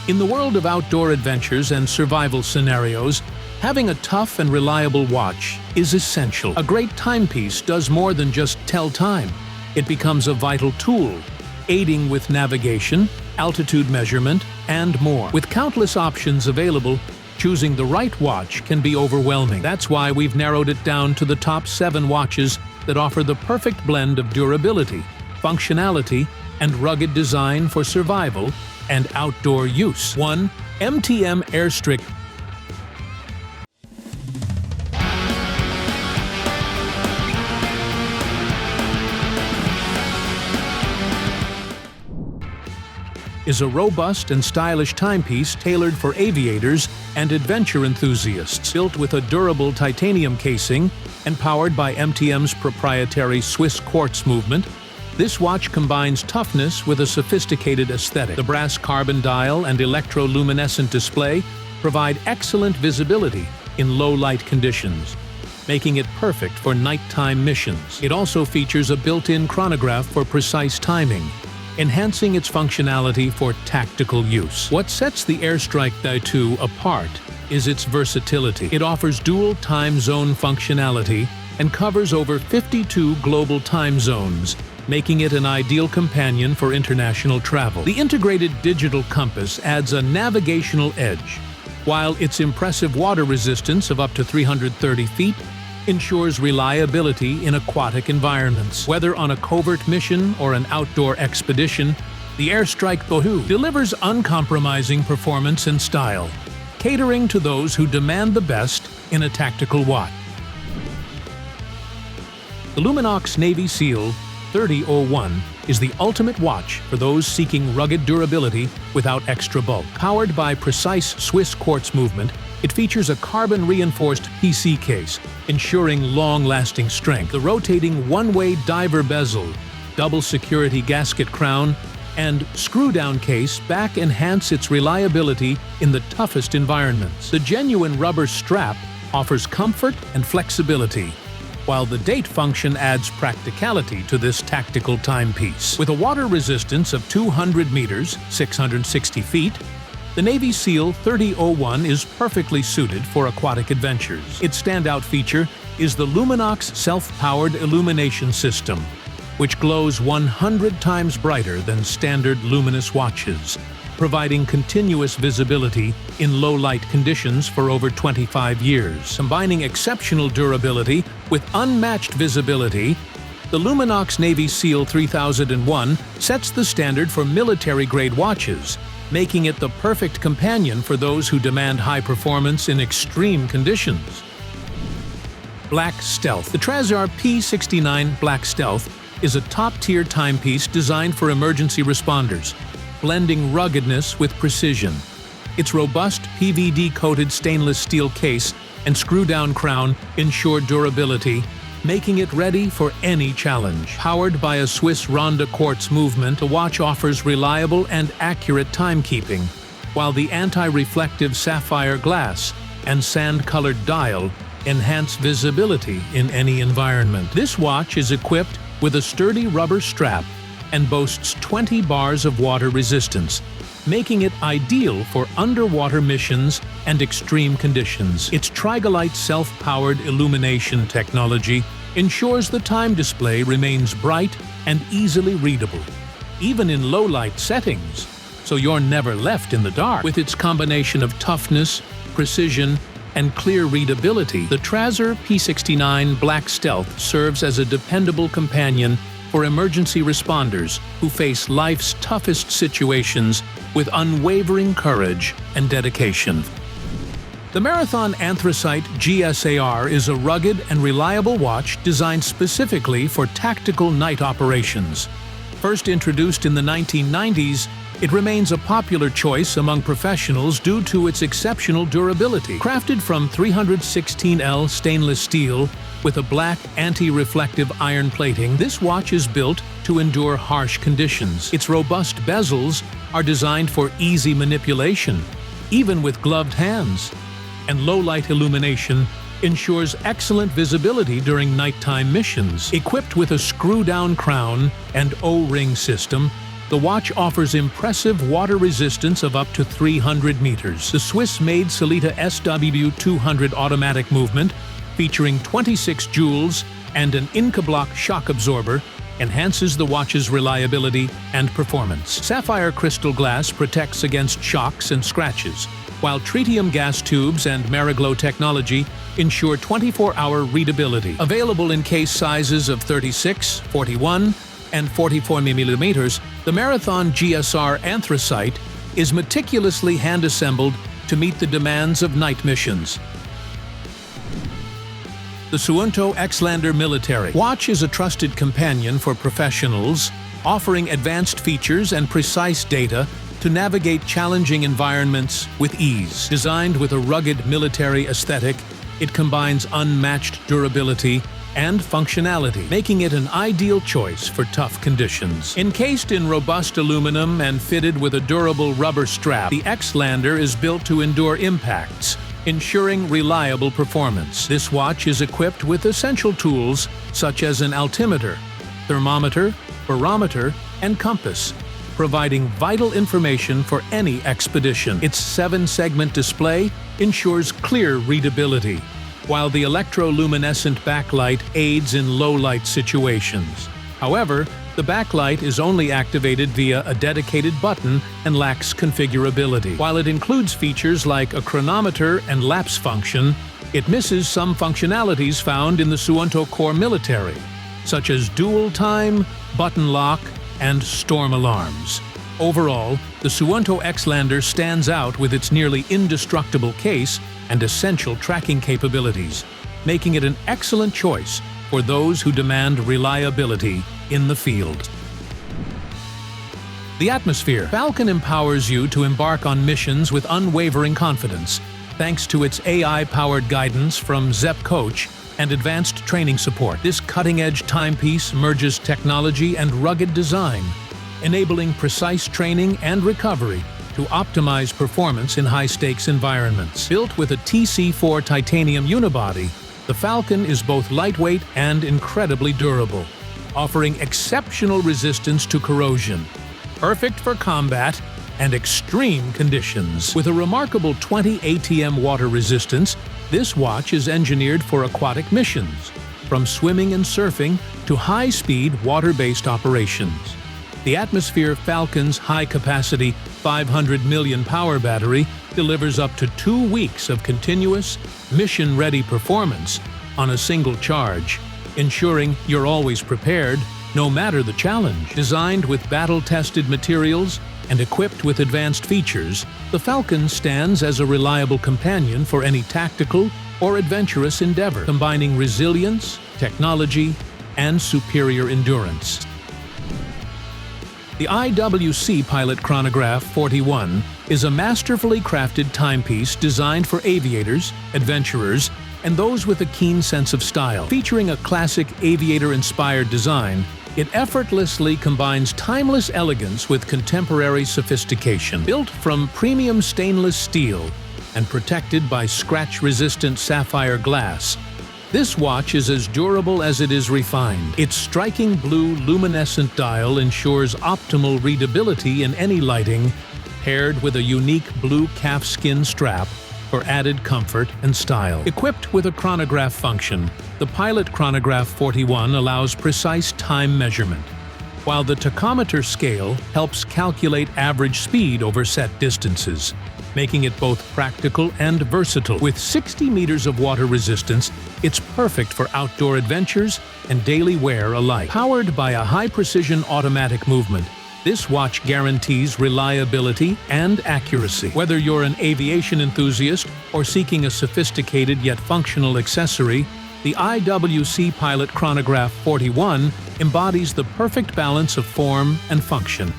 In the world of outdoor adventures and survival scenarios, having a tough and reliable watch is essential. A great timepiece does more than just tell time. It becomes a vital tool, aiding with navigation, altitude measurement, and more. With countless options available, choosing the right watch can be overwhelming. That's why we've narrowed it down to the top 7 watches that offer the perfect blend of durability, functionality, and rugged design for survival and outdoor use. 1. MTM Air Stryk is a robust and stylish timepiece tailored for aviators and adventure enthusiasts. Built with a durable titanium casing and powered by MTM's proprietary Swiss quartz movement, this watch combines toughness with a sophisticated aesthetic. The brass carbon dial and electroluminescent display provide excellent visibility in low-light conditions, making it perfect for nighttime missions. It also features a built-in chronograph for precise timing, enhancing its functionality for tactical use. What sets the Air Stryk II apart is its versatility. It offers dual time zone functionality and covers over 52 global time zones, making it an ideal companion for international travel. The integrated digital compass adds a navigational edge, while its impressive water resistance of up to 330 feet ensures reliability in aquatic environments. Whether on a covert mission or an outdoor expedition, the Air Stryk II delivers uncompromising performance and style, catering to those who demand the best in a tactical watch. The Luminox Navy SEAL 3001 is the ultimate watch for those seeking rugged durability without extra bulk. Powered by precise Swiss quartz movement, it features a carbon-reinforced PC case, ensuring long-lasting strength. The rotating one-way diver bezel, double security gasket crown, and screw-down case back enhance its reliability in the toughest environments. The genuine rubber strap offers comfort and flexibility, while the date function adds practicality to this tactical timepiece. With a water resistance of 200 meters, 660 feet, the Navy SEAL 3001 is perfectly suited for aquatic adventures. Its standout feature is the Luminox self-powered illumination system, which glows 100 times brighter than standard luminous watches, providing continuous visibility in low-light conditions for over 25 years. Combining exceptional durability with unmatched visibility, the Luminox Navy SEAL 3001 sets the standard for military-grade watches, making it the perfect companion for those who demand high performance in extreme conditions. Black Stealth. The TRAZR P69 Black Stealth is a top-tier timepiece designed for emergency responders, blending ruggedness with precision. Its robust PVD-coated stainless steel case and screw-down crown ensure durability, making it ready for any challenge. Powered by a Swiss Ronde quartz movement, the watch offers reliable and accurate timekeeping, while the anti-reflective sapphire glass and sand-colored dial enhance visibility in any environment. This watch is equipped with a sturdy rubber strap and boasts 20 bars of water resistance, making it ideal for underwater missions and extreme conditions. Its Trigolite self-powered illumination technology ensures the time display remains bright and easily readable, even in low-light settings, so you're never left in the dark. With its combination of toughness, precision, and clear readability, the TRAZR P69 Black Stealth serves as a dependable companion for emergency responders who face life's toughest situations with unwavering courage and dedication. The Marathon Anthracite GSAR is a rugged and reliable watch designed specifically for tactical night operations. First introduced in the 1990s, it remains a popular choice among professionals due to its exceptional durability. Crafted from 316L stainless steel with a black anti-reflective iron plating, this watch is built to endure harsh conditions. Its robust bezels are designed for easy manipulation, even with gloved hands, and low-light illumination ensures excellent visibility during nighttime missions. Equipped with a screw-down crown and O-ring system, The watch offers impressive water resistance of up to 300 meters. The Swiss-made Sellita SW200 automatic movement, featuring 26 joules and an Incablock shock absorber, enhances the watch's reliability and performance. Sapphire crystal glass protects against shocks and scratches, while tritium gas tubes and Mariglo technology ensure 24-hour readability. Available in case sizes of 36, 41, and 44 mm, the Marathon GSR Anthracite is meticulously hand-assembled to meet the demands of night missions. The Suunto Xlander Military watch is a trusted companion for professionals, offering advanced features and precise data to navigate challenging environments with ease. Designed with a rugged military aesthetic, it combines unmatched durability and functionality, making it an ideal choice for tough conditions. Encased in robust aluminum and fitted with a durable rubber strap, the Xlander is built to endure impacts, ensuring reliable performance. This watch is equipped with essential tools such as an altimeter, thermometer, barometer, and compass, providing vital information for any expedition. Its 7-segment display ensures clear readability, while the electroluminescent backlight aids in low-light situations. However, the backlight is only activated via a dedicated button and lacks configurability. While it includes features like a chronometer and lapse function, it misses some functionalities found in the Suunto Core Military, such as dual time, button lock, and storm alarms. Overall, the Suunto Xlander stands out with its nearly indestructible case and essential tracking capabilities, making it an excellent choice for those who demand reliability in the field. The Atmosphere Falcon empowers you to embark on missions with unwavering confidence, thanks to its AI-powered guidance from Zepp Coach and advanced training support. This cutting-edge timepiece merges technology and rugged design, enabling precise training and recovery to optimize performance in high-stakes environments. Built with a TC4 titanium unibody, the Falcon is both lightweight and incredibly durable, offering exceptional resistance to corrosion, perfect for combat and extreme conditions. With a remarkable 20 ATM water resistance, this watch is engineered for aquatic missions, from swimming and surfing to high-speed water-based operations. The Atmosphere Falcon's high-capacity 500 million power battery delivers up to 2 weeks of continuous, mission-ready performance on a single charge, ensuring you're always prepared, no matter the challenge. Designed with battle-tested materials and equipped with advanced features, the Falcon stands as a reliable companion for any tactical or adventurous endeavor, combining resilience, technology, and superior endurance. The IWC Pilot Chronograph 41 is a masterfully crafted timepiece designed for aviators, adventurers, and those with a keen sense of style. Featuring a classic aviator-inspired design, it effortlessly combines timeless elegance with contemporary sophistication. Built from premium stainless steel and protected by scratch-resistant sapphire glass, this watch is as durable as it is refined. Its striking blue luminescent dial ensures optimal readability in any lighting, paired with a unique blue calfskin strap for added comfort and style. Equipped with a chronograph function, the Pilot Chronograph 41 allows precise time measurement, while the tachometer scale helps calculate average speed over set distances, making it both practical and versatile. With 60 meters of water resistance, it's perfect for outdoor adventures and daily wear alike. Powered by a high-precision automatic movement, this watch guarantees reliability and accuracy. Whether you're an aviation enthusiast or seeking a sophisticated yet functional accessory, the IWC Pilot Chronograph 41 embodies the perfect balance of form and function.